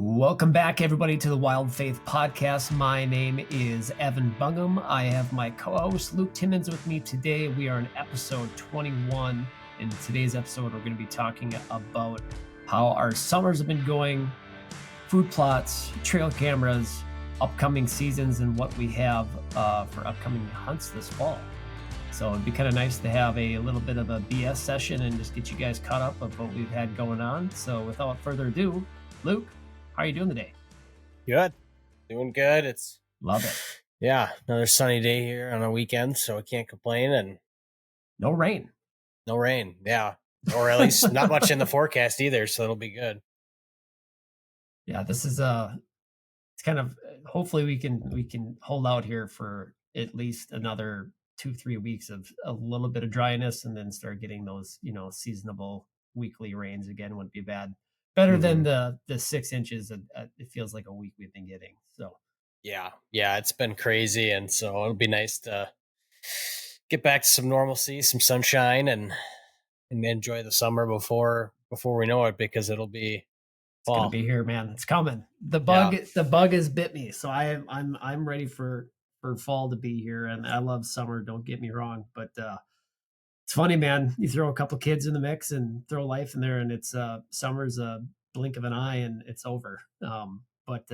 Welcome back, everybody, to the Wild Faith Podcast. My name is Evan Bungham. I have my co-host Luke Timmons with me today. We are in episode 21. In today's episode, we're going to be talking about how our summers have been going, food plots, trail cameras, upcoming seasons, and what we have for upcoming hunts this fall. So it'd be kind of nice to have a little bit of a BS session and just get you guys caught up of what we've had going on. So without further ado, Luke, how are you doing today? Good. Doing good. Love it. Yeah, another sunny day here on a weekend, so I can't complain. And no rain. No rain, yeah. Or at least not much in the forecast either, so it'll be good. Yeah, this is it's kind of, hopefully we can hold out here for at least another 2-3 weeks of a little bit of dryness and then start getting those, seasonable weekly rains again. Wouldn't be bad. Better than the 6 inches it feels like a week we've been getting. So yeah, it's been crazy, and so it'll be nice to get back to some normalcy, some sunshine, and enjoy the summer before we know it, because it'll be fall. It's gonna be here, man. It's coming. The bug has bit me, so I'm ready for fall to be here, and I love summer. Don't get me wrong, but it's funny, man. You throw a couple kids in the mix and throw life in there, and it's summer's a blink of an eye and it's over. But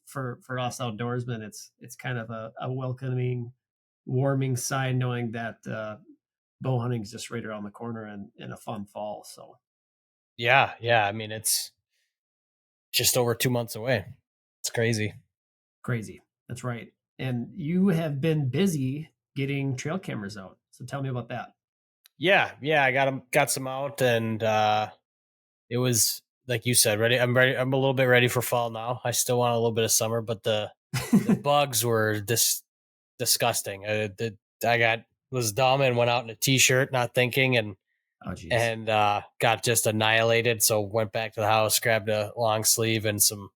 for us outdoorsmen, it's kind of a welcoming, warming sign knowing that bow hunting is just right around the corner and a fun fall. So yeah. I mean, it's just over 2 months away. It's crazy. That's right. And you have been busy getting trail cameras out. So tell me about that. Yeah, I got some out, and it was, like you said, ready. I'm ready. I'm a little bit ready for fall now. I still want a little bit of summer, but the bugs were disgusting. Was dumb and went out in a t-shirt, not thinking, and got just annihilated. So went back to the house, grabbed a long sleeve and some,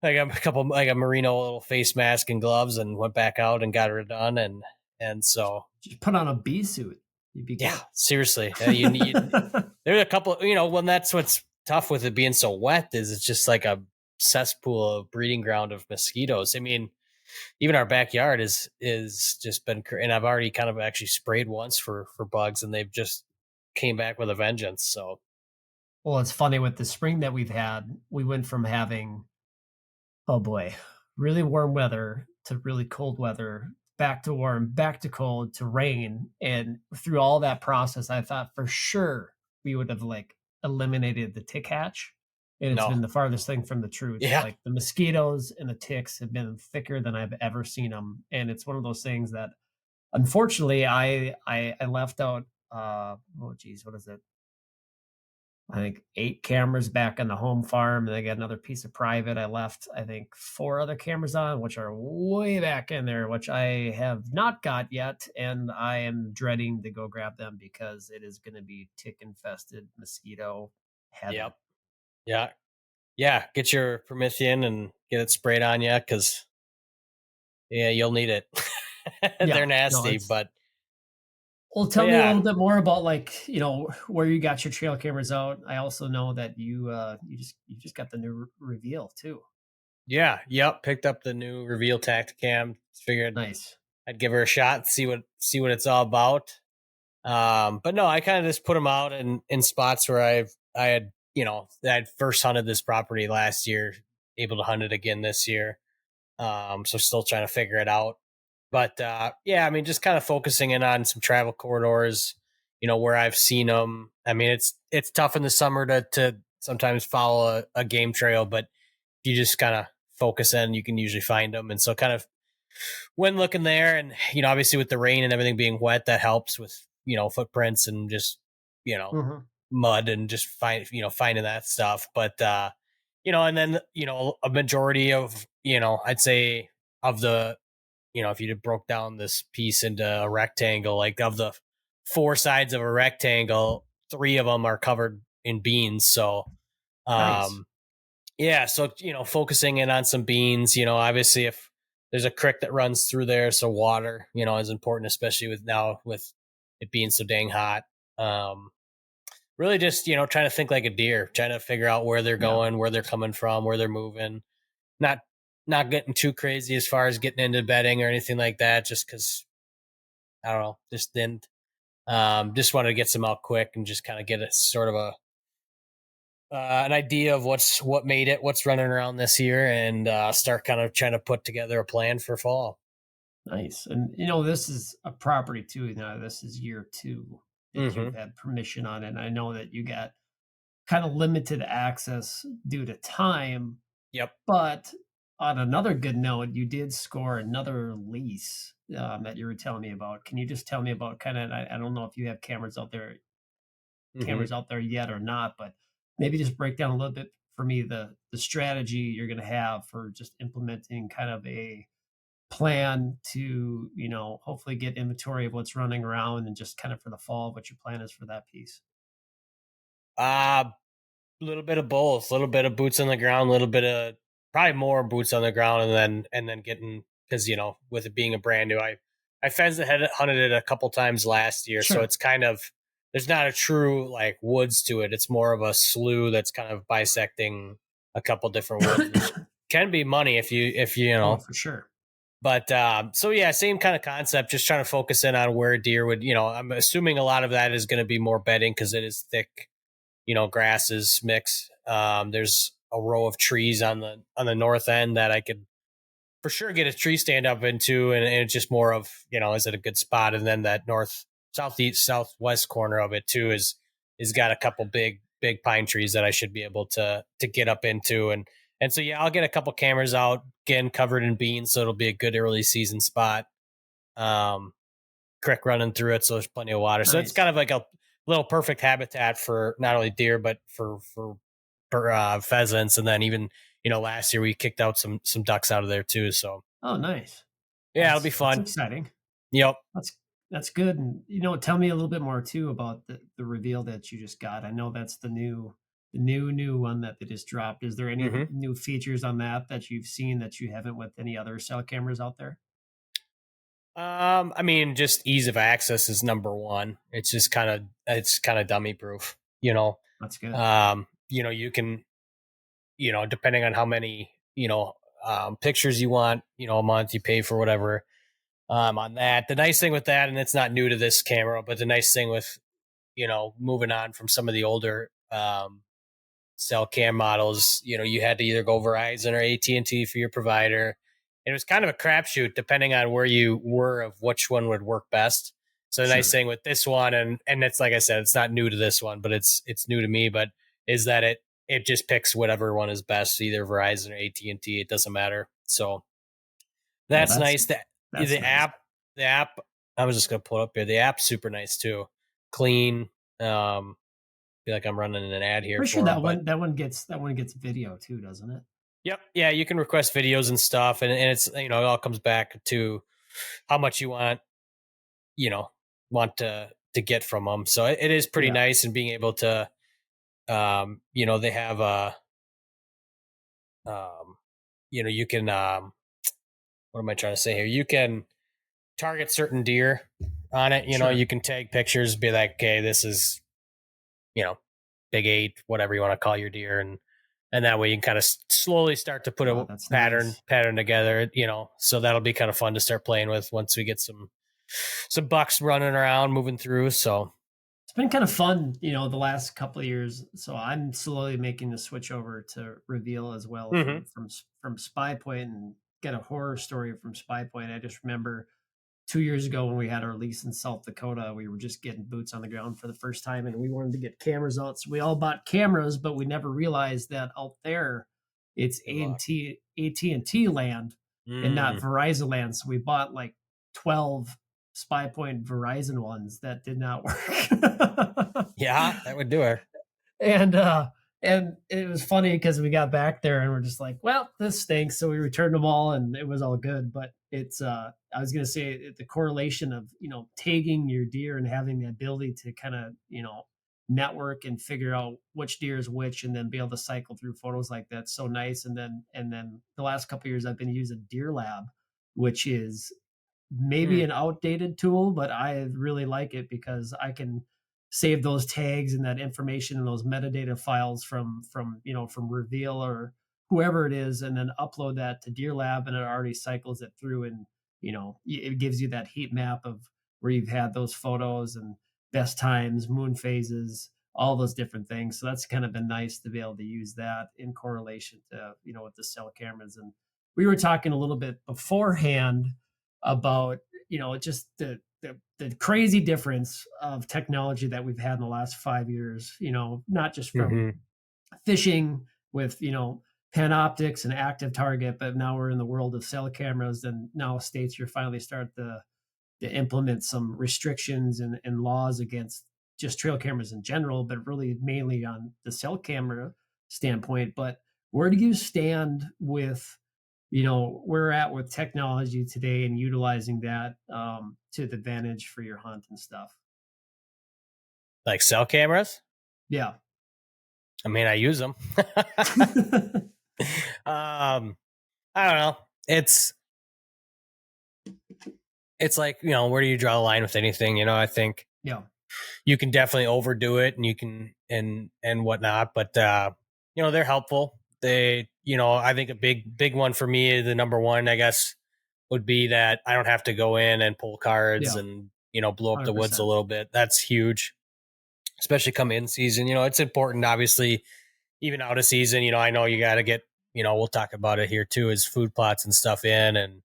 like a merino little face mask and gloves, and went back out and got it done. And so just put on a bee suit. Yeah, seriously. You need. There's a couple. When that's what's tough with it being so wet, is it's just like a cesspool of breeding ground of mosquitoes. I mean, even our backyard is just been, and I've already kind of actually sprayed once for bugs, and they've just came back with a vengeance. So, well, it's funny with the spring that we've had. We went from having, oh boy, really warm weather to really cold weather, back to warm, back to cold, to rain. And through all that process, I thought for sure we would have eliminated the tick hatch. And it's been the farthest thing from the truth. Yeah. Like the mosquitoes and the ticks have been thicker than I've ever seen them. And it's one of those things that, unfortunately, I left out, what is it? I think 8 cameras back on the home farm, and I got another piece of private. I left, I think, 4 other cameras on, which are way back in there, which I have not got yet, and I am dreading to go grab them because it is going to be tick-infested mosquito heaven. Yep. Yeah. Get your Promethean and get it sprayed on you, because you'll need it. They're nasty, but. Well, tell me a little bit more about where you got your trail cameras out. I also know that you just got the new Reveal too. Yeah. Yep. Picked up the new Reveal Tacticam. Figured nice. I'd give her a shot, see what it's all about. But no, I kind of just put them out in spots where I had first hunted this property last year, able to hunt it again this year. So still trying to figure it out. But I mean, just kind of focusing in on some travel corridors, where I've seen them. I mean, it's tough in the summer to sometimes follow a game trail, but if you just kind of focus in, you can usually find them. And so kind of when looking there, and, obviously with the rain and everything being wet, that helps with, footprints and just, mud and just finding that stuff. But, and then, a majority of, I'd say of the, if you broke down this piece into a rectangle, like of the 4 sides of a rectangle, 3 of them are covered in beans. So, nice. So, focusing in on some beans, obviously if there's a creek that runs through there, so water, is important, especially with it being so dang hot. really just trying to think like a deer, trying to figure out where they're Yeah. going, where they're coming from, where they're moving. Not not getting too crazy as far as getting into bedding or anything like that, just because I don't know, just didn't. Just wanted to get some out quick and just kind of get a sort of a an idea of what made it, what's running around this year, and start kind of trying to put together a plan for fall. Nice. And this is a property too. Now this is year two that you've Hmm. had permission on it. And I know that you got kind of limited access due to time, Yep. but on another good note, you did score another lease that you were telling me about. Can you just tell me about kind of, I don't know if you have Hmm. cameras out there yet or not, but maybe just break down a little bit for me the strategy you're going to have for just implementing kind of a plan to, hopefully get inventory of what's running around and just kind of for the fall, what your plan is for that piece. A little bit of both, a little bit of boots on the ground, a little bit of probably more boots on the ground, and then getting, because with it being a brand new, I fenced ahead, hunted it a couple times last year, so Sure. it's kind of, there's not a true like woods to it. It's more of a slough that's kind of bisecting a couple different woods, which can be money if you. Oh, for sure. But so yeah, same kind of concept. Just trying to focus in on where deer would. I'm assuming a lot of that is going to be more bedding because it is thick, grasses mix. There's a row of trees on the north end that I could for sure get a tree stand up into, and it's just more of, is it a good spot? And then that north, southeast, southwest corner of it too is got a couple big pine trees that I should be able to get up into, and so yeah, I'll get a couple cameras out again covered in beans, so it'll be a good early season spot. Um, Creek running through it, so there's plenty of water. So it's Nice. kind of like a little perfect habitat for not only deer but for pheasants. And then even last year we kicked out some ducks out of there too. So Oh, nice. yeah, it'll be That's fun. exciting. Yep. That's that's good. And tell me a little bit more too about the reveal that you just got. I know that's the new one that they just dropped. Is there any Hmm. new features on that you've seen that you haven't with any other cell cameras out there? I mean, just ease of access is number one. It's kind of dummy proof. That's good. You can, depending on how many, pictures you want, a month, you pay for whatever on that. The nice thing with that, and it's not new to this camera, but the nice thing with, moving on from some of the older cell cam models, you had to either go Verizon or AT&T for your provider. And it was kind of a crapshoot depending on where you were of which one would work best. So the nice Sure. thing with this one, and it's like I said, it's not new to this one, but it's new to me, but is that it just picks whatever one is best, either Verizon or AT&T. It doesn't matter. So Oh, that's nice. That that's the nice. app, the app, I was just gonna pull it up here. The app's super nice too, clean. Feel like I'm running an ad here Pretty sure for them, but that one gets video too, doesn't it? yep, yeah, you can request videos and stuff, and it's it all comes back to how much you you know want to get from them. So it is pretty Yeah. nice, and being able to they have um you can what am I trying to say here? You can target certain deer on it. Sure. You can tag pictures, be like, okay, this is you know big eight, whatever you want to call your deer, and that way you can kind of slowly start to put Oh, a that's pattern nice. pattern together. So that'll be kind of fun to start playing with once we get some bucks running around, moving through. So It's been kind of fun, the last couple of years. So I'm slowly making the switch over to Reveal as well hmm from Spy Point and get a horror story from Spy Point. I just remember 2 years ago when we had our lease in South Dakota, we were just getting boots on the ground for the first time, and we wanted to get cameras out. So we all bought cameras, but we never realized that out there, it's good luck. AT&T land and not Mm. Verizon land. So we bought like 12 Spy Point Verizon ones that did not work. Yeah, that would do it. And it was funny because we got back there and we're just like, well, this stinks. So we returned them all and it was all good. But it's I was gonna say the correlation of tagging your deer and having the ability to kind of network and figure out which deer is which and then be able to cycle through photos like that's so nice. And then the last couple of years I've been using Deer Lab, which is maybe Mm. an outdated tool, but I really like it because I can save those tags and that information and those metadata files from Reveal or whoever it is, and then upload that to Deer Lab, and it already cycles it through, and it gives you that heat map of where you've had those photos and best times, moon phases, all those different things. So that's kind of been nice to be able to use that in correlation to with the cell cameras. And we were talking a little bit beforehand about just the crazy difference of technology that we've had in the last 5 years. Not just from fishing with Panoptics and active target, but now we're in the world of cell cameras, and now states are finally start to implement some restrictions and laws against just trail cameras in general, but really mainly on the cell camera standpoint. But where do you stand with where we're at with technology today and utilizing that to the advantage for your hunt and stuff? Like cell cameras? Yeah. I mean, I use them. I don't know. It's like, where do you draw the line with anything? I think you can definitely overdo it, and you can and whatnot, but they're helpful. They, I think a big one for me, the number one, I guess, would be that I don't have to go in and pull cards and blow up 100%. The woods a little bit. That's huge, especially come in season. It's important, obviously, even out of season. I know you got to get, we'll talk about it here too, is food plots and stuff in, and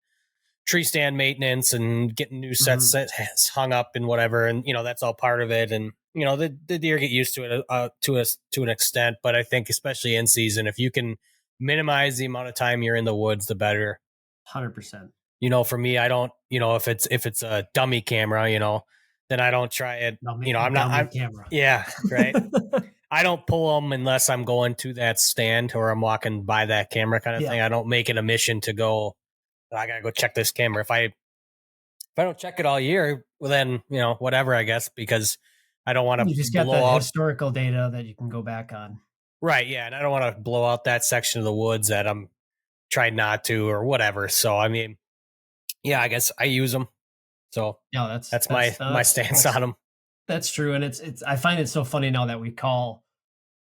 tree stand maintenance and getting new sets hung up and whatever. And, that's all part of it. And, the deer get used to it to an extent. But I think especially in season, if you can minimize the amount of time you're in the woods, the better. 100%. For me, I don't, if it's a dummy camera, then I don't try it. I'm camera. Yeah. Right. I don't pull them unless I'm going to that stand or I'm walking by that camera kind of thing. I don't make it a mission to go, I gotta go check this camera. If I don't check it all year, well then, whatever, I guess, because I don't want to. You just got the historical data that you can go back on. Right. Yeah. And I don't want to blow out that section of the woods that I'm trying not to or whatever. So, I mean, yeah, I guess I use them. So that's my stance on them. That's true. And it's, I find it so funny now that we call,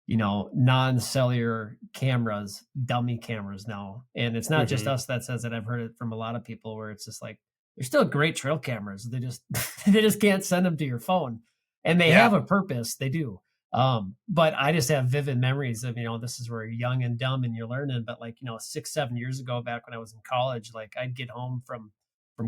non-cellular cameras dummy cameras now. And it's not just us that says it. I've heard it from a lot of people where it's just like, they're still great trail cameras. They just can't send them to your phone, and they have a purpose. They do. But I just have vivid memories of, this is where you're young and dumb and you're learning. But 6-7 years ago, back when I was in college, like I'd get home from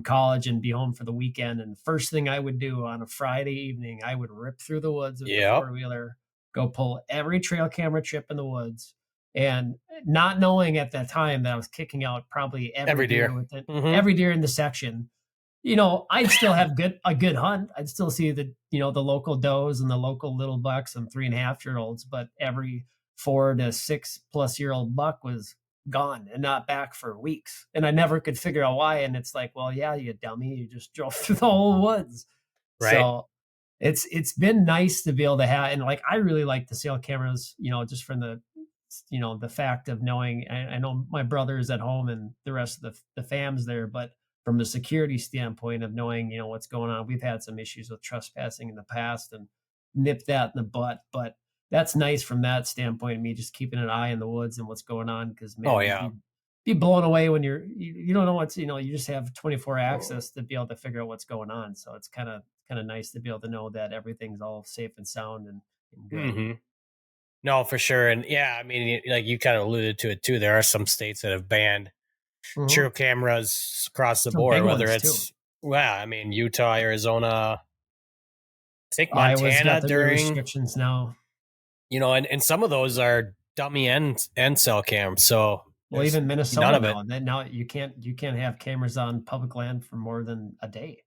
college and be home for the weekend. And the first thing I would do on a Friday evening, I would rip through the woods with the 4-wheeler, go pull every trail camera trip in the woods, and not knowing at that time that I was kicking out probably every deer every deer in the section. I'd still have a good hunt. I'd still see the local does and the local little bucks and 3.5-year-olds, but every 4 to 6+ year-old buck was gone and not back for weeks. And I never could figure out why. And it's like, well, yeah, you dummy, you just drove through the whole woods. Right. So it's been nice to be able to have, and I really like the cell cameras, just from the fact of knowing, I know my brother is at home and the rest of the fam's there, but from a security standpoint of knowing, what's going on, we've had some issues with trespassing in the past and nipped that in the butt, but that's nice from that standpoint of me just keeping an eye in the woods and what's going on. Cause be blown away when you don't know what's, you just have 24 access to be able to figure out what's going on. So it's kind of nice to be able to know that everything's all safe and sound and good. No, for sure. And yeah, I mean, like you kind of alluded to it too. There are some states that have banned trail cameras across the board, whether it's, I mean, Utah, Arizona, I think Montana during restrictions now, and some of those are dummy and cell cams. So even Minnesota now you can't have cameras on public land for more than a day.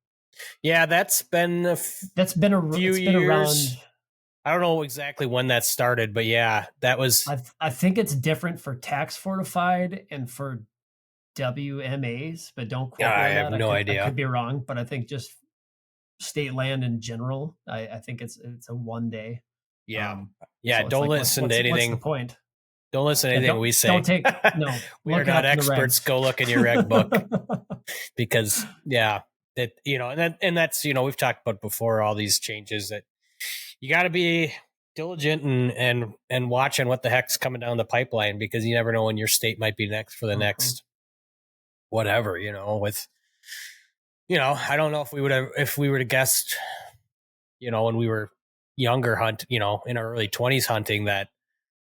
Yeah, that's been a few years. Been around. I don't know exactly when that started, but yeah, that was. I think it's different for tax fortified and for WMAs, but don't quote me on that. I have no idea. I could be wrong, but I think just state land in general, I think it's a 1 day. Yeah. So don't listen to anything. What's the point? Don't listen to anything we say. Don't take we are not experts. Go look in your reg book because and that's we've talked about before, all these changes that you got to be diligent and watching what the heck's coming down the pipeline, because you never know when your state might be next for the Mhm. next whatever, with, I don't know if we would have guessed, when we were younger in our early 20s hunting, that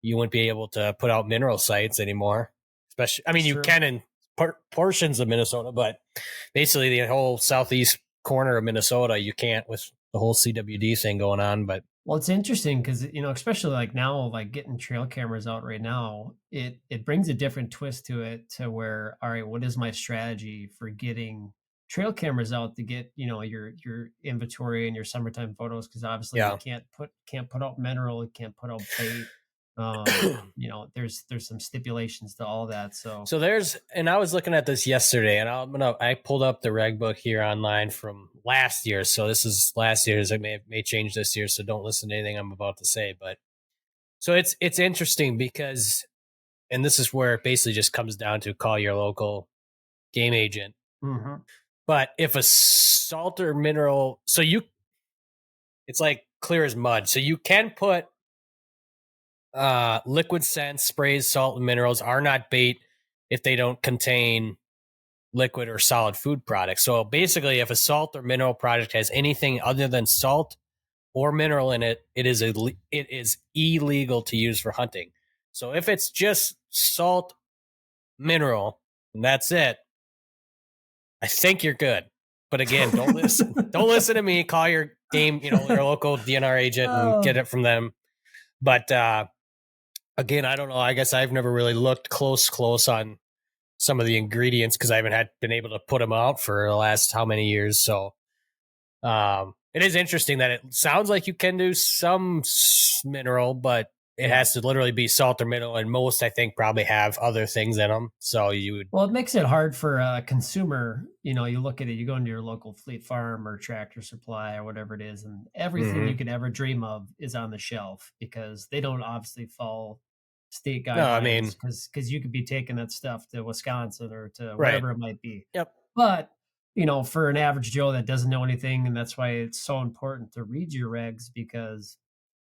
you wouldn't be able to put out mineral sites anymore. Especially, I mean, It's you true. can in portions of Minnesota, but basically the whole southeast corner of Minnesota, you can't, with the whole CWD thing going on. But Well, it's interesting because especially like now, like getting trail cameras out right now, it brings a different twist to it to where, all right, what is my strategy for getting trail cameras out to get, your inventory and your summertime photos? Because obviously you yeah. can't put out mineral, you can't put out bait. There's some stipulations to all that. So So and I was looking at this yesterday, and I pulled up the reg book here online from last year. So this is last year's. It may change this year, so don't listen to anything I'm about to say. But so it's interesting because, and this is where it basically just comes down to call your local game agent. mhm. But if a salt or mineral, it's like clear as mud. So you can put liquid scents, sprays, salt, and minerals are not bait if they don't contain liquid or solid food products. So basically, if a salt or mineral product has anything other than salt or mineral in it, it is illegal to use for hunting. So if it's just salt, mineral, and that's it, I think you're good. But again, don't listen. Don't listen to me. Call your your local DNR agent and get Oh, it from them. But again, I don't know. I guess I've never really looked close on some of the ingredients because I haven't been able to put them out for the last how many years. So it is interesting that it sounds like you can do some mineral, but it yeah. has to literally be salt or mineral, and most I think probably have other things in them. So you would, Well, it makes it hard for a consumer. You look at it, you go into your local fleet farm or tractor supply or whatever it is, and everything mm-hmm. you could ever dream of is on the shelf because they don't obviously follow state No, I guidelines mean, because you could be taking that stuff to Wisconsin or to right? wherever it might be. Yep. But, for an average Joe that doesn't know anything, and that's why it's so important to read your regs because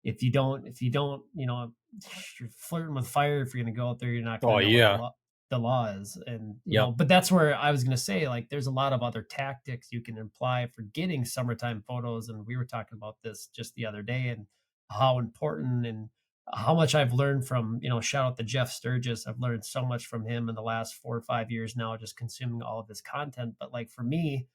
if you don't, you're flirting with fire if you're gonna go out there, you're not gonna Oh know what the yeah. law is. And Yep. but that's where I was gonna say, like, there's a lot of other tactics you can imply for getting summertime photos. And we were talking about this just the other day and how important and how much I've learned from, shout out to Jeff Sturgis. I've learned so much from him in the last 4 or 5 years now, just consuming all of his content. But like for me,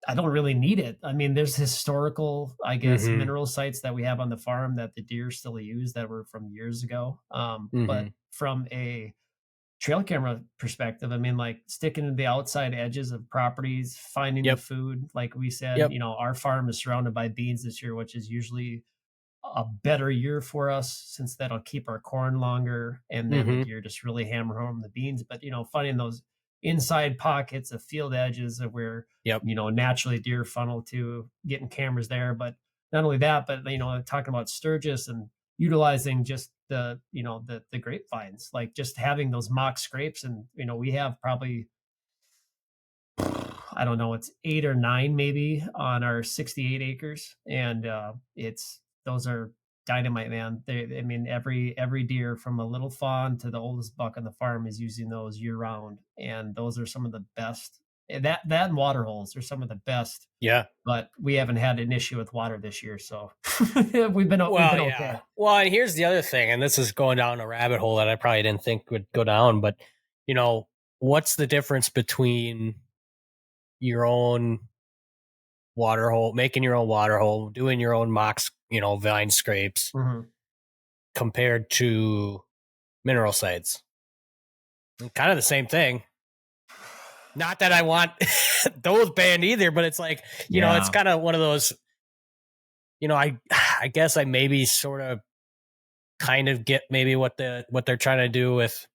I don't really need it. I mean, there's historical, I guess, Mm-hmm. mineral sites that we have on the farm that the deer still use that were from years ago. Mm-hmm. But from a trail camera perspective, I mean, like sticking to the outside edges of properties, finding the Yep. food. Like we said, Yep. our farm is surrounded by beans this year, which is usually a better year for us since that'll keep our corn longer, and then the Mm-hmm. deer just really hammer home the beans. But finding those inside pockets of field edges of where Yep. naturally deer funnel to, getting cameras there. But not only that, but talking about Sturgis and utilizing just the grapevines, like just having those mock scrapes. And we have probably, I don't know, it's 8 or 9 maybe on our 68 acres, and, it's those are dynamite, man. I mean, every deer from a little fawn to the oldest buck on the farm is using those year round, and those are some of the best. That and water holes are some of the best, Yeah. but we haven't had an issue with water this year, so we've been Well, yeah. okay. Well, and here's the other thing, and this is going down a rabbit hole that I probably didn't think would go down, but you know, what's the difference between your own water hole, making your own water hole, doing your own mocks, vine scrapes, Mhm. compared to mineral sites? Kind of the same thing. Not that I want those banned either, but it's like, it's Yeah. kind of one of those, I guess I maybe sort of kind of get maybe what they're trying to do with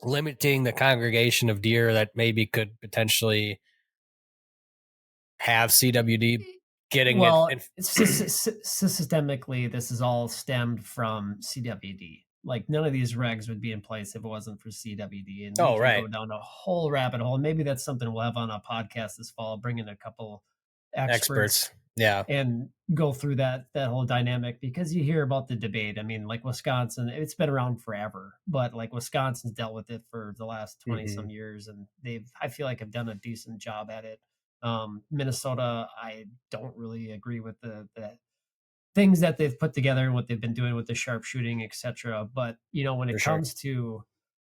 limiting the congregation of deer that maybe could potentially have CWD getting it. Well, systemically, this is all stemmed from CWD. Like none of these regs would be in place if it wasn't for CWD, and we Oh, can right. go down a whole rabbit hole. Maybe that's something we'll have on a podcast this fall, bring in a couple experts Experts. Yeah. and go through that whole dynamic, because you hear about the debate. I mean, like Wisconsin, it's been around forever, but like Wisconsin's dealt with it for the last 20 Mm-hmm. some years, and they've, I feel like, have done a decent job at it. Minnesota, I don't really agree with the things that they've put together and what they've been doing with the sharpshooting, etc. But when For it sure. comes to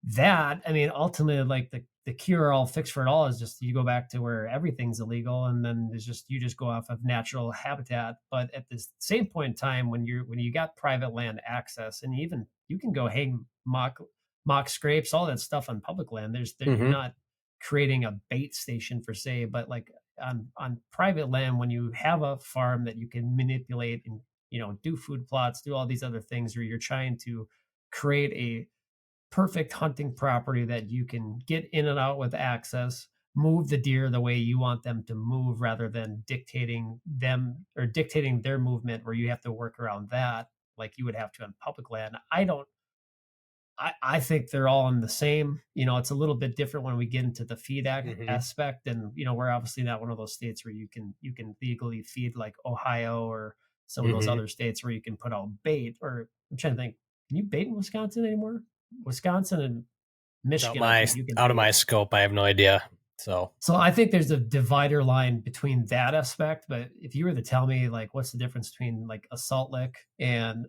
that, I mean, ultimately, like the cure all fix for it all is just you go back to where everything's illegal, and then there's just you just go off of natural habitat. But at the same point in time, when you got private land access, and even you can go hang mock scrapes, all that stuff on public land. You're Mm-hmm. not creating a bait station for say, but like on private land, when you have a farm that you can manipulate and do food plots, do all these other things, where you're trying to create a perfect hunting property that you can get in and out with access, move the deer the way you want them to move rather than dictating them or dictating their movement where you have to work around that like you would have to on public land. I think they're all in the same. It's a little bit different when we get into the feed Mm-hmm. aspect, and we're obviously not one of those states where you can legally feed like Ohio or some of those Mm-hmm. other states where you can put out bait. Or I'm trying to think, can you bait in Wisconsin anymore? Wisconsin and Out Michigan, I my think you can out of bait. my scope, I have no idea. So. So I think there's a divider line between that aspect. But if you were to tell me like what's the difference between like a salt lick and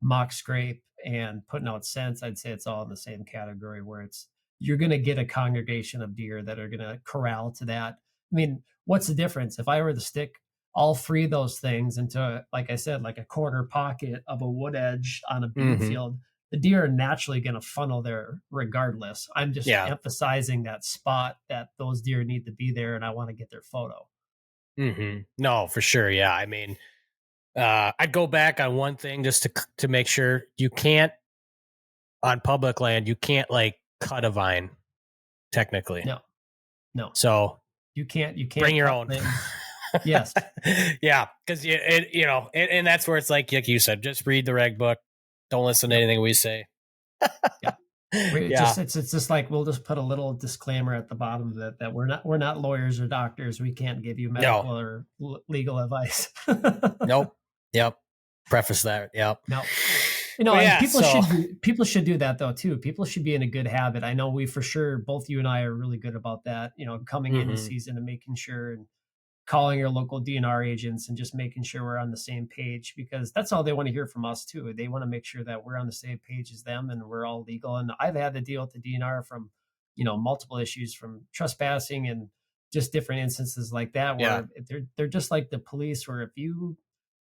mock scrape and putting out scents, I'd say it's all in the same category, where it's you're going to get a congregation of deer that are going to corral to that. I mean, what's the difference if I were to stick all three of those things into, like I said, like a corner pocket of a wood edge on a bean Mm-hmm. field? The deer are naturally going to funnel there regardless. I'm just Yeah. emphasizing that spot that those deer need to be there, and I want to get their photo. Mm-hmm. No, for sure. Yeah. I mean, I'd go back on one thing just to make sure you can't on public land. You can't like cut a vine technically. No, no, So you bring can't your cut own. limbs. Yes, Yeah, because and that's where it's like you said, just read the reg book. Don't listen to yep, anything we say. yep. We Yeah, just it's just like we'll just put a little disclaimer at the bottom of it that we're not lawyers or doctors. We can't give you no, medical or legal advice. nope, yep. Preface that, yep. No. But And yeah, so people should do that though too. People should be in a good habit. I know we for sure, both you and I are really good about that, coming into hmm season and making sure and calling your local DNR agents and just making sure we're on the same page, because that's all they want to hear from us too. They want to make sure that we're on the same page as them and we're all legal. And I've had to deal with the DNR from, multiple issues, from trespassing and just different instances like that, yeah, where they're just like the police, where if you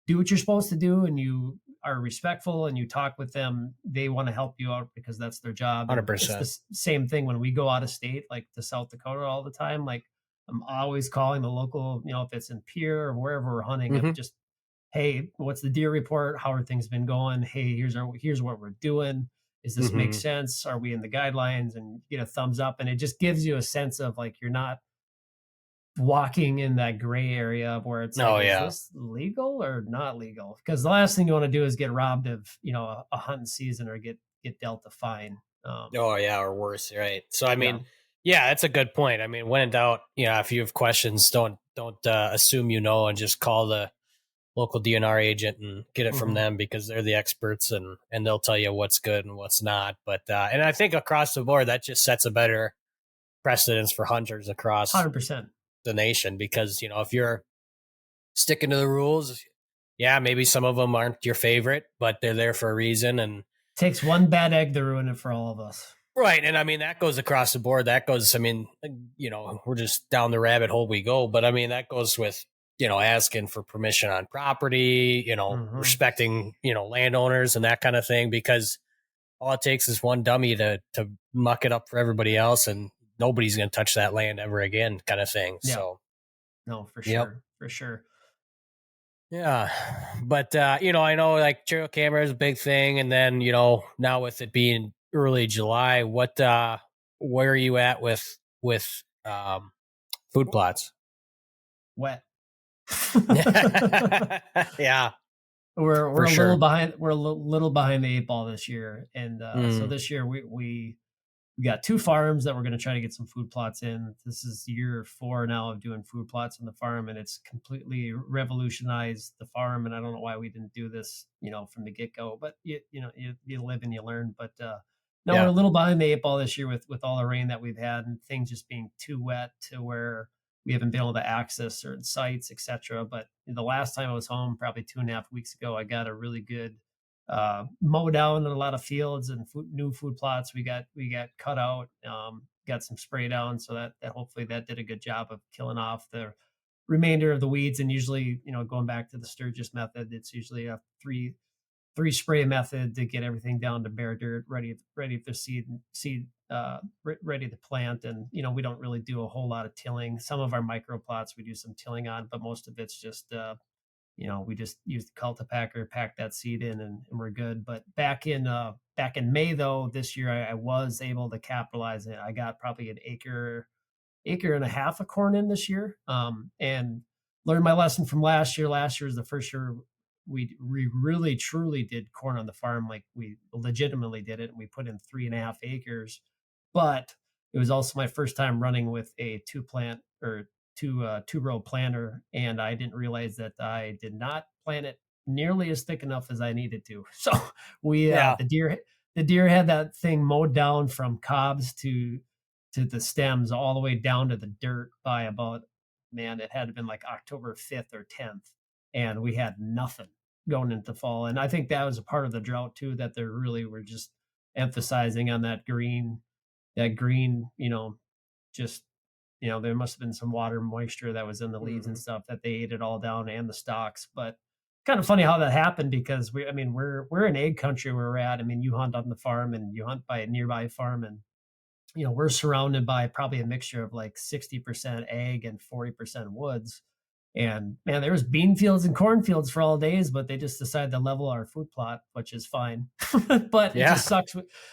do what you're supposed to do and you are respectful and you talk with them, they want to help you out because that's their job. hundred And it's the percent. same thing when we go out of state, like to South Dakota all the time. Like I'm always calling the local, if it's in Pierre or wherever we're hunting, of Mm-hmm. just, hey, what's the deer report? How are things been going? Hey, here's what we're doing. Does this make Mm-hmm. sense? Are we in the guidelines? And get a thumbs up. And it just gives you a sense of like you're not walking in that gray area of where it's like, Oh is yeah. this legal or not legal? Because the last thing you want to do is get robbed of, a hunting season or get dealt a fine. Oh yeah, or worse, right? So I Yeah. mean, yeah, that's a good point. I mean, when in doubt, if you have questions, don't assume and just call the local DNR agent and get it from Mm-hmm. them because they're the experts and they'll tell you what's good and what's not. But and I think across the board that just sets a better precedence for hunters across 100%. the nation because if you're sticking to the rules, yeah, maybe some of them aren't your favorite, but they're there for a reason and Takes one bad egg to ruin it for all of us. right. And I mean that goes across the board. That goes, I mean, we're just down the rabbit hole we go, but I mean that goes with asking for permission on property, Mm-hmm. respecting, landowners and that kind of thing, because all it takes is one dummy to muck it up for everybody else and nobody's going to touch that land ever again kind of thing. Yeah. So, No, for yep. sure. For sure. Yeah. But, I know like trail camera is a big thing. And then, now with it being early July, where are you at with food plots? Wet. Yeah, We're for a little sure. behind. We're a little behind the eight ball this year, and so Mm, this year we we got 2 farms that we're gonna try to get some food plots in. This is year 4 now of doing food plots on the farm, and it's completely revolutionized the farm, and I don't know why we didn't do this, from the get-go, but you live and you learn, but, now we're Yeah. a little behind the 8 ball this year with all the rain that we've had and things just being too wet to where we haven't been able to access certain sites, etcetera, but the last time I was home, probably 2.5 weeks ago, I got a really good mow down in a lot of fields and new food plots we got cut out, got some spray down, so that hopefully that did a good job of killing off the remainder of the weeds. And usually, going back to the Sturgis method, it's usually a three spray method to get everything down to bare dirt, ready for ready to plant. And we don't really do a whole lot of tilling. Some of our micro plots we do some tilling on, but most of it's just we just use the cultipacker, pack that seed in, and we're good. But back in May though, this year I was able to capitalize it. I got probably an acre and a half of corn in this year, and learned my lesson from last year. Last year was the first year we really truly did corn on the farm, like we legitimately did it, and we put in 3.5 acres. But it was also my first time running with a two row planter, and I didn't realize that I did not plant it nearly as thick enough as I needed to. So we Yeah. the deer had that thing mowed down from cobs to the stems all the way down to the dirt by about, man, it had to been like October 5th or 10th, and we had nothing going into fall. And I think that was a part of the drought too, that they really were just emphasizing on that green, just there must have been some water moisture that was in the leaves and Hmm. stuff that they ate it all down and the stalks. But kind of funny how that happened, because we're in egg country where we're at. I mean, you hunt on the farm and you hunt by a nearby farm, and we're surrounded by probably a mixture of like 60% ag and 40% woods. And man, there was bean fields and cornfields for all days, but they just decided to level our food plot, which is fine. But it Yeah. just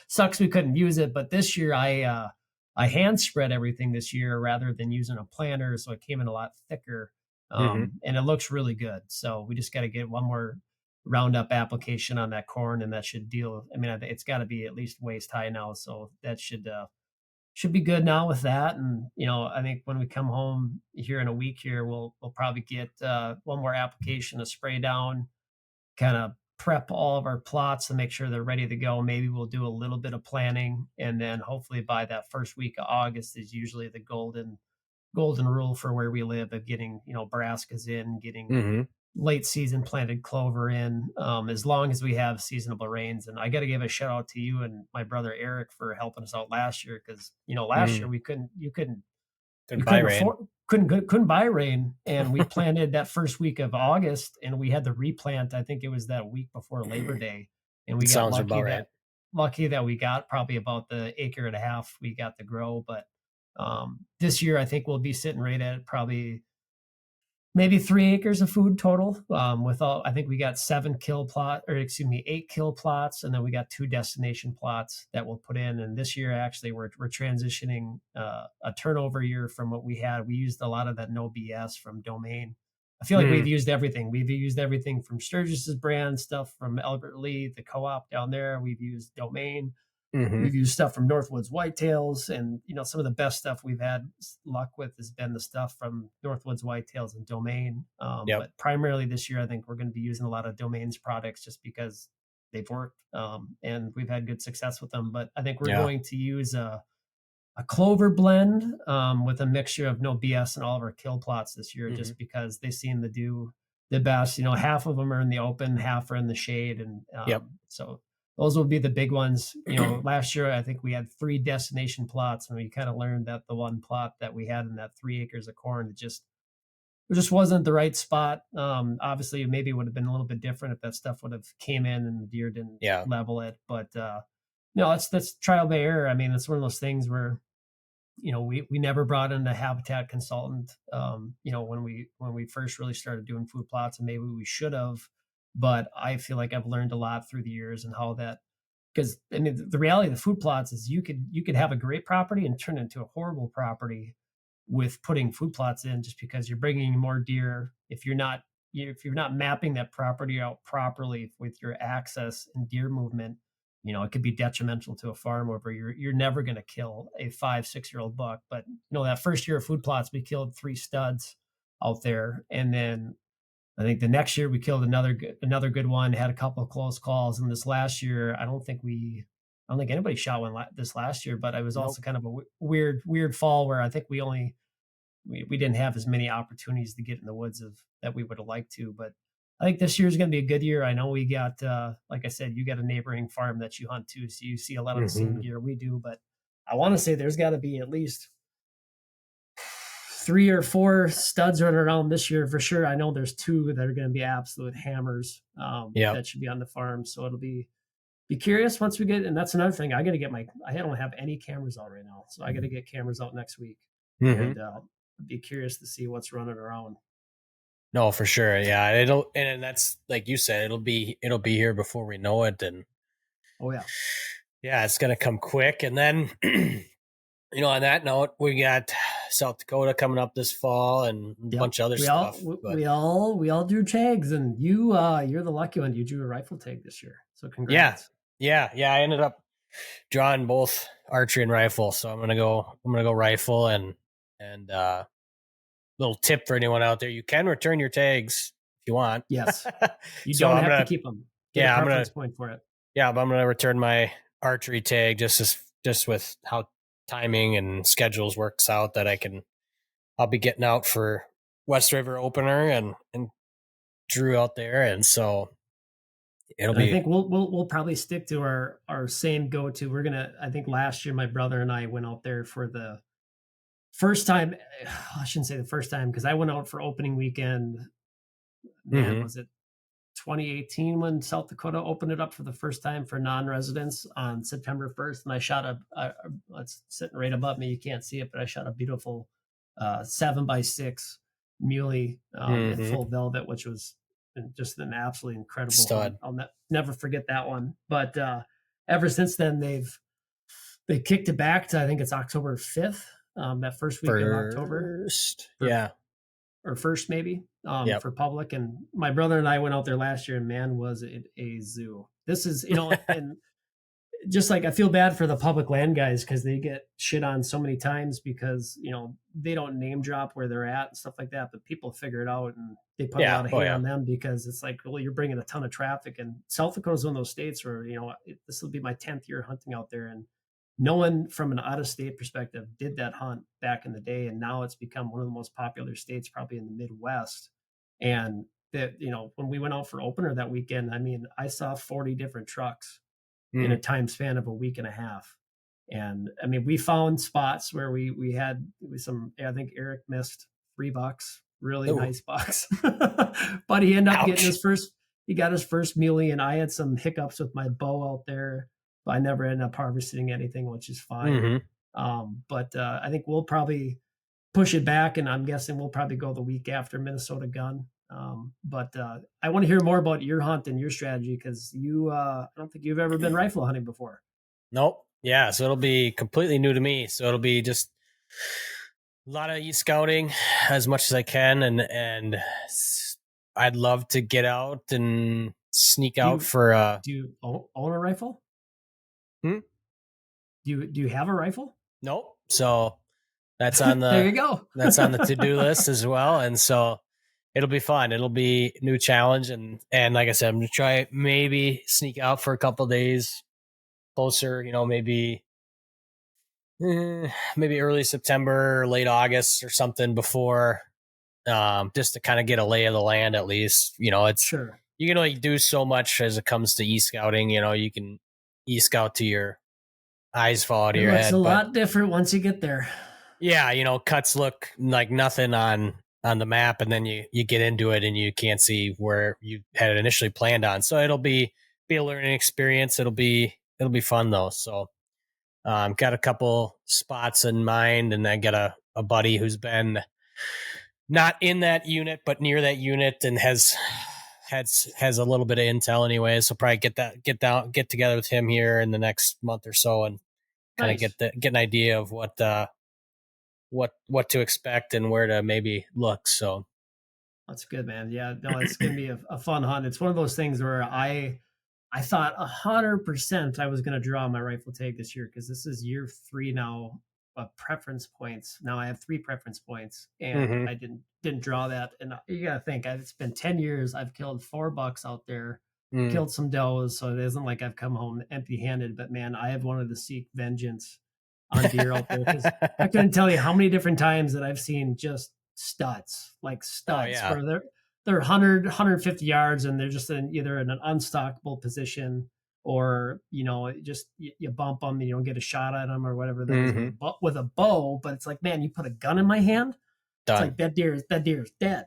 sucks we couldn't use it. But this year I hand spread everything this year rather than using a planter, so it came in a lot thicker. Hmm. And it looks really good. So we just got to get one more Roundup application on that corn, and that should deal. I mean, it's got to be at least waist high now, so that should be good now with that. And I think when we come home here in a week here, we'll probably get one more application to spray down, kind of prep all of our plots to make sure they're ready to go. Maybe we'll do a little bit of planning, and then hopefully by that first week of August is usually the golden rule for where we live, of getting brassicas in, getting Hmm. late season planted clover in, as long as we have seasonable rains. And I got to give a shout out to you and my brother Eric for helping us out last year, because last Hmm. year we couldn't you couldn't you Goodbye, couldn't rain. afford couldn't buy rain, and we planted that first week of August, and we had to replant. I think it was that week before Labor Day, and we It got sounds lucky about that right. we got probably about the acre and a half we got to grow. But this year I think we'll be sitting right at probably maybe 3 acres of food total. With all, I think we got 8 kill plots, and then we got 2 destination plots that we'll put in. And this year, actually, we're transitioning a turnover year from what we had. We used a lot of that no BS from Domain. I feel like we've Mm. used everything. We've used everything from Sturgis's brand stuff, from Albert Lee, the co-op down there. We've used Domain. Hmm. We've used stuff from Northwoods Whitetails, and some of the best stuff we've had luck with has been the stuff from Northwoods Whitetails and Domain. Yep. But primarily this year, I think we're going to be using a lot of Domain's products just because they've worked, and we've had good success with them. But I think we're Yeah. going to use a clover blend, with a mixture of no BS in all of our kill plots this year, Hmm. just because they seem to do the best. Half of them are in the open, half are in the shade, and Yep. so those will be the big ones. Last year I think we had 3 destination plots, and we kind of learned that the one plot that we had in that 3 acres of corn, it just wasn't the right spot. Obviously, maybe it would have been a little bit different if that stuff would have came in and the deer didn't Yeah. level it. But no, that's trial by error. I mean, it's one of those things where we never brought in a habitat consultant, when we first really started doing food plots, and maybe we should have. But I feel like I've learned a lot through the years, and how that, because I mean the reality of the food plots is you could have a great property and turn it into a horrible property with putting food plots in, just because you're bringing more deer. If you're not mapping that property out properly with your access and deer movement, it could be detrimental to a farm where you're never going to kill a 5, 6 year old buck. But that first year of food plots, we killed 3 studs out there, and then I think the next year we killed another good one. Had a couple of close calls, and this last year I don't think anybody shot one this last year. But it was Nope. also kind of a weird fall where I think we didn't have as many opportunities to get in the woods that we would have liked to. But I think this year is going to be a good year. I know we got, like I said, you got a neighboring farm that you hunt too, so you see a lot of the same Hmm. gear we do. But I want to say there's got to be at least 3 or 4 studs running around this year for sure. I know there's 2 that are going to be absolute hammers Yep. that should be on the farm. So it'll be curious once we get. And that's another thing. I got to get I don't have any cameras out right now, so I got to get cameras out next week, Hmm. and be curious to see what's running around. No, for sure. Yeah, and that's like you said, it'll be here before we know it, and Oh yeah. yeah, it's gonna come quick. And then, on that note, we got South Dakota coming up this fall and a Yep. bunch of other We all stuff. we, But we all we all drew tags, and you're the lucky one. You drew a rifle tag this year, so yeah, congrats. yeah, I ended up drawing both archery and rifle, so I'm gonna go rifle. And little tip for anyone out there: you can return your tags if you want. Yes, you So don't I'm have to gonna keep them. Get a yeah I'm gonna preference point for it. yeah but I'm gonna return my archery tag just with how timing and schedules works out that I'll be getting out for West River opener and Drew out there, and so it'll And I be think we'll probably stick to our same go to. I think last year my brother and I went out there for the first time. I shouldn't say the first time because I went out for opening weekend. Man, hmm was it 2018 when South Dakota opened it up for the first time for non-residents on September 1st, and I shot it's sitting right above me. You can't see it, but I shot a beautiful 7x6 muley in hmm full velvet, which was just an absolutely incredible hunt. stud I'll never forget that one. But ever since then, they kicked it back to I think it's October 5th, that first week of October first. for Yeah. or first maybe Yep. for public. And my brother and I went out there last year, and man, was it a zoo. This is and just like I feel bad for the public land guys because they get shit on so many times because they don't name drop where they're at and stuff like that, but people figure it out and they put a Yeah. lot of Oh hate yeah. on them because it's like, well, you're bringing a ton of traffic. And South Dakota's one of those states where this will be my 10th year hunting out there, and no one from an out of state perspective did that hunt back in the day, and now it's become one of the most popular states probably in the Midwest. And that when we went out for opener that weekend, I mean, I saw 40 different trucks in a Mm. time span of a week and a half. And I mean, we found spots where we had some. I think Eric missed $3, really Ooh. nice bucks, but he ended up getting Ouch. his first. He got his first muley, and I had some hiccups with my bow out there, but I never ended up harvesting anything, which is fine. Hmm. But I think we'll probably push it back, and I'm guessing we'll probably go the week after Minnesota Gun. But I want to hear more about your hunt and your strategy because I don't think you've ever been rifle hunting before. Nope. Yeah. So it'll be completely new to me. So it'll be just a lot of e-scouting as much as I can, and I'd love to get out and sneak Do out you for do you own a rifle? hmm? Do you have a rifle? Nope. So that's on There you the go. to-do list as well, and so it'll be fun. It'll be a new challenge, and like I said, I'm gonna try maybe sneak out for a couple of days closer. Maybe early September, late August, or something before, just to kind of get a lay of the land. At least it's Sure. you can only do so much as it comes to e-scouting. You can e-scout to your eyes fall out of It your looks a head, but lot different once you get there. yeah, cuts look like nothing on the map, and then you get into it and you can't see where you had initially planned on. So it'll be a learning experience. It'll be fun though. So got a couple spots in mind, and I got a buddy who's been not in that unit but near that unit and has a little bit of intel anyway. So probably get together with him here in the next month or so and kind of Nice. get an idea of what to expect and where to maybe look. So That's good, man. Yeah, no, it's gonna be a fun hunt. It's one of those things where I thought 100% I was going to draw my rifle tag this year because this is year 3 now of preference points. Now I have 3 preference points, and Mm-hmm. I didn't draw that. And you got to think, it's been 10 years. I've killed 4 bucks out there, Mm. killed some does, so it isn't like I've come home empty-handed. But man, I have wanted to seek vengeance on deer out there because I couldn't tell you how many different times that I've seen just studs, like Oh studs, yeah. where they're 150 yards and they're just either in an unstockable position, or just you bump them and you don't get a shot at them or whatever that is with Mm-hmm. a bow. But it's like, man, you put a gun in my hand, it's Done. like that deer is dead.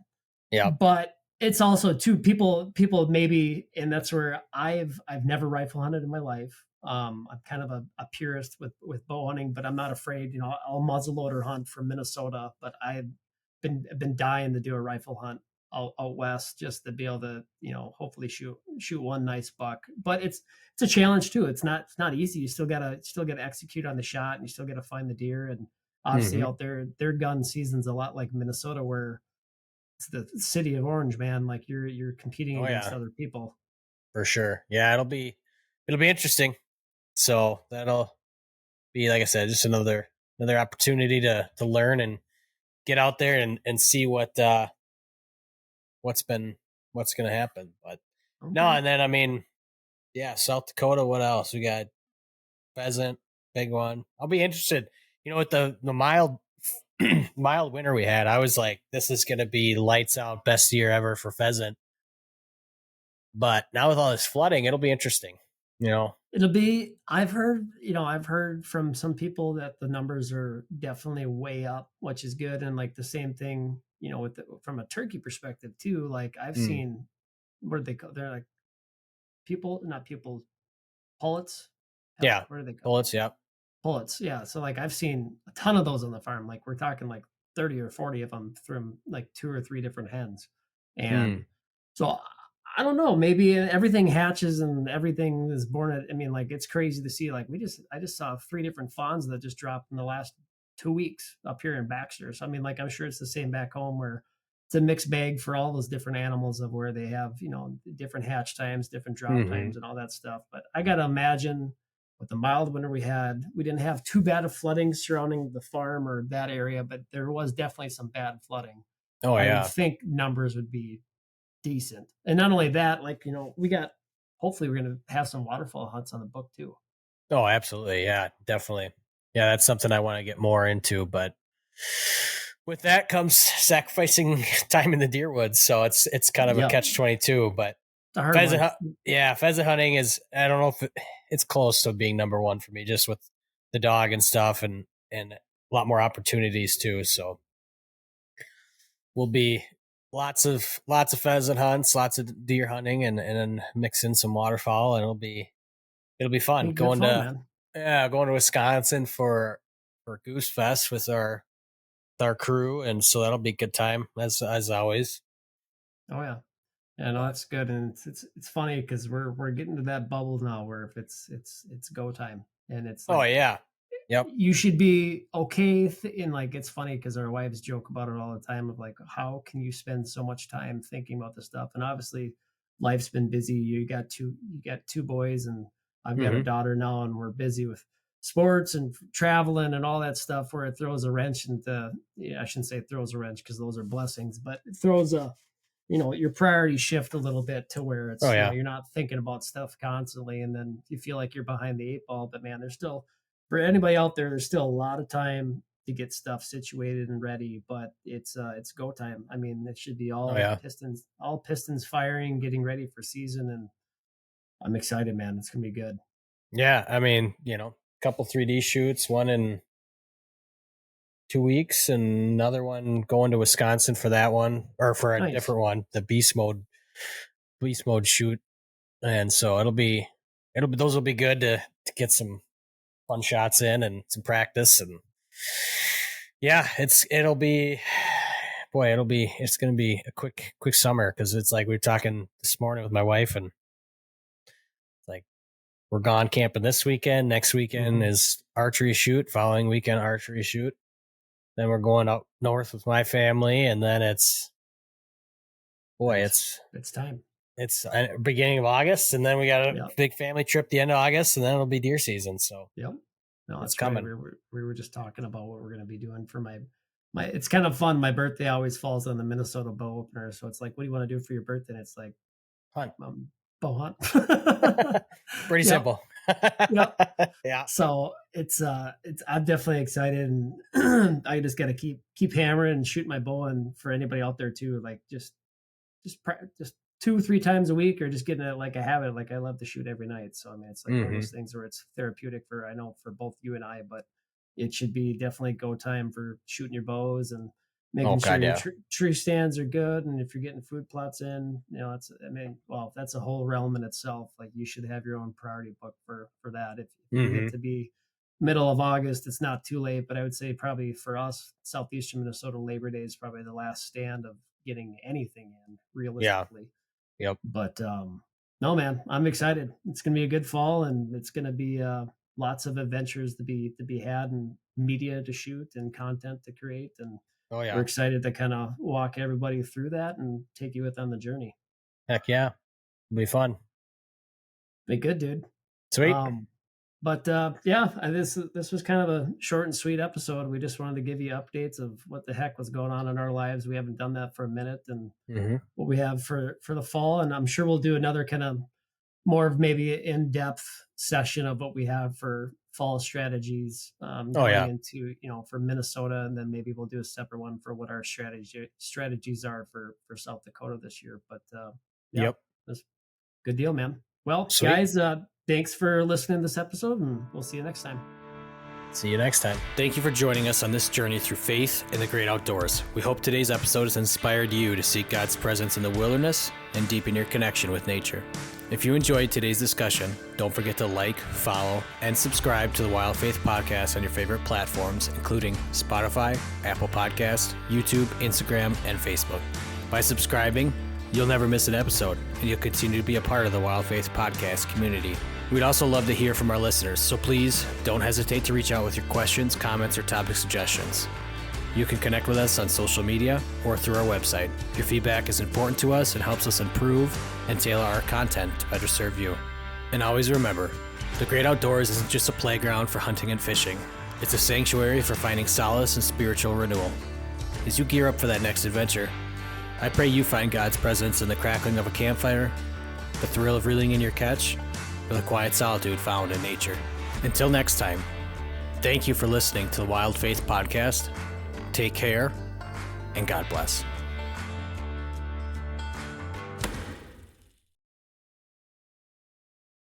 Yep. But it's also too, people maybe, and that's where I've never rifle hunted in my life. I'm kind of a purist with bow hunting, but I'm not afraid. I'll muzzleloader hunt from Minnesota, but I've been dying to do a rifle hunt out west, just to be able to hopefully shoot one nice buck. But it's a challenge too. It's not easy. You still gotta execute on the shot, and you still gotta find the deer. And obviously Mm-hmm. out there, their gun season's a lot like Minnesota, where it's the city of Orange, man. Like you're competing Oh against yeah, other people. for sure. Yeah, it'll be interesting. So that'll be, like I said, just another opportunity to learn and get out there and see what's been what's gonna happen. But no, Okay. and then I mean, yeah, South Dakota. What else? We got pheasant, big one. I'll be interested. With the mild mild winter we had, I was like, this is gonna be lights out, best year ever for pheasant. But now with all this flooding, it'll be interesting. You know. It'll be. I've heard from some people that the numbers are definitely way up, which is good. And like the same thing, from a turkey perspective too. Like I've Mm. seen, what do they call? They're like people, not people, pullets. Hell, Yeah. what are they called? Bullets. Yep. Pullets, yeah. So like I've seen a ton of those on the farm. Like we're talking like 30 or 40 of them from like 2 or 3 different hens. And Mm. so I don't know, maybe everything hatches and everything is born at, I mean, like it's crazy to see. Like I just saw 3 different fawns that just dropped in the last 2 weeks up here in Baxter. So I mean, like I'm sure it's the same back home, where it's a mixed bag for all those different animals, of where they have, different hatch times, different drop Hmm. times and all that stuff. But I got to imagine, with the mild winter we had, we didn't have too bad of flooding surrounding the farm or that area, but there was definitely some bad flooding. Oh I would yeah. think numbers would be decent. And not only that, like, hopefully we're going to have some waterfall hunts on the book too. Oh, absolutely. Yeah, definitely. Yeah, that's something I want to get more into, but with that comes sacrificing time in the deer woods. So it's kind of a Yep. catch 22. But It's a hard pheasant, one. yeah, pheasant hunting is. I don't know if it's close to being number one for me, just with the dog and stuff, and a lot more opportunities too. So will be lots of pheasant hunts, lots of deer hunting, and then mix in some waterfowl, and it'll be fun Be good going fun, to man. going to Wisconsin for Goose Fest with our crew, and so that'll be a good time as always. Oh yeah. Yeah, no, that's good. And it's funny because we're getting to that bubble now, where if it's go time, and it's Oh like, yeah, yep. you should be okay. And like, it's funny because our wives joke about it all the time, of like, how can you spend so much time thinking about this stuff? And obviously life's been busy. You got two boys, and I've got a Hmm. daughter now, and we're busy with sports and traveling and all that stuff, where it throws a wrench into, yeah, I shouldn't say it throws a wrench because those are blessings, but it throws your priorities shift a little bit, to where Oh it's, yeah, you're not thinking about stuff constantly, and then you feel like you're behind the 8 ball. But man, there's still, for anybody out there, there's still a lot of time to get stuff situated and ready. But it's go time. I mean, it should be oh all yeah, pistons firing, getting ready for season. And I'm excited, man. It's gonna be good. yeah. I mean, couple 3D shoots, one in 2 weeks, and another one going to Wisconsin for that one, or for a Nice. different one, the beast mode shoot. And so it'll be those will be good to get some fun shots in and some practice. And yeah, it's gonna be a quick summer, because it's like we were talking this morning with my wife, and it's like we're gone camping this weekend. Next weekend Hmm. is archery shoot. Following weekend, archery shoot. Then we're going up north with my family, and then it's boy, Nice. it's It's time. It's beginning of August, and then we got a Yep. big family trip the end of August, and then it'll be deer season. So Yep. No, it's that's right. coming. We were just talking about what we're going to be doing for my. It's kind of fun. My birthday always falls on the Minnesota bow opener, so it's like, what do you want to do for your birthday? And it's like, Hunt. Bow hunt. Pretty simple. Yep. Yeah. So it's I'm definitely excited, and I just got to keep hammering and shoot my bow. And for anybody out there too, like just 2-3 times a week, or just getting it like I have it. Like I love to shoot every night. So I mean, it's like one of those things where it's therapeutic for, I know, for both you and I, but it should be definitely go time for shooting your bows and making sure your tree stands are good. And if you're getting food plots in, that's a whole realm in itself. Like you should have your own priority book for that. If you get to be middle of August, it's not too late, but I would say probably for us, Southeastern Minnesota, Labor Day is probably the last stand of getting anything in realistically. Yep. But no, man, I'm excited. It's going to be a good fall, and it's going to be lots of adventures to be had, and media to shoot, and content to create. And we're excited to kind of walk everybody through that and take you with on the journey. Heck yeah. It'll be fun. Be good, dude. Sweet. But this was kind of a short and sweet episode. We just wanted to give you updates of what the heck was going on in our lives. We haven't done that for a minute, and what we have for the fall. And I'm sure we'll do another kind of more of maybe in-depth session of what we have for fall strategies going into, for Minnesota. And then maybe we'll do a separate one for what our strategies are for South Dakota this year. But that's good deal, man. Well, sweet. Guys, thanks for listening to this episode, and we'll see you next time. See you next time. Thank you for joining us on this journey through faith and the great outdoors. We hope today's episode has inspired you to seek God's presence in the wilderness and deepen your connection with nature. If you enjoyed today's discussion, don't forget to like, follow, and subscribe to the Wild Faith Podcast on your favorite platforms, including Spotify, Apple Podcasts, YouTube, Instagram, and Facebook. By subscribing, you'll never miss an episode, and you'll continue to be a part of the Wild Faith Podcast community. We'd also love to hear from our listeners, so please don't hesitate to reach out with your questions, comments, or topic suggestions. You can connect with us on social media or through our website. Your feedback is important to us and helps us improve and tailor our content to better serve you. And always remember, the great outdoors isn't just a playground for hunting and fishing. It's a sanctuary for finding solace and spiritual renewal. As you gear up for that next adventure, I pray you find God's presence in the crackling of a campfire, the thrill of reeling in your catch, or the quiet solitude found in nature. Until next time, thank you for listening to the Wild Faith Podcast. Take care, and God bless.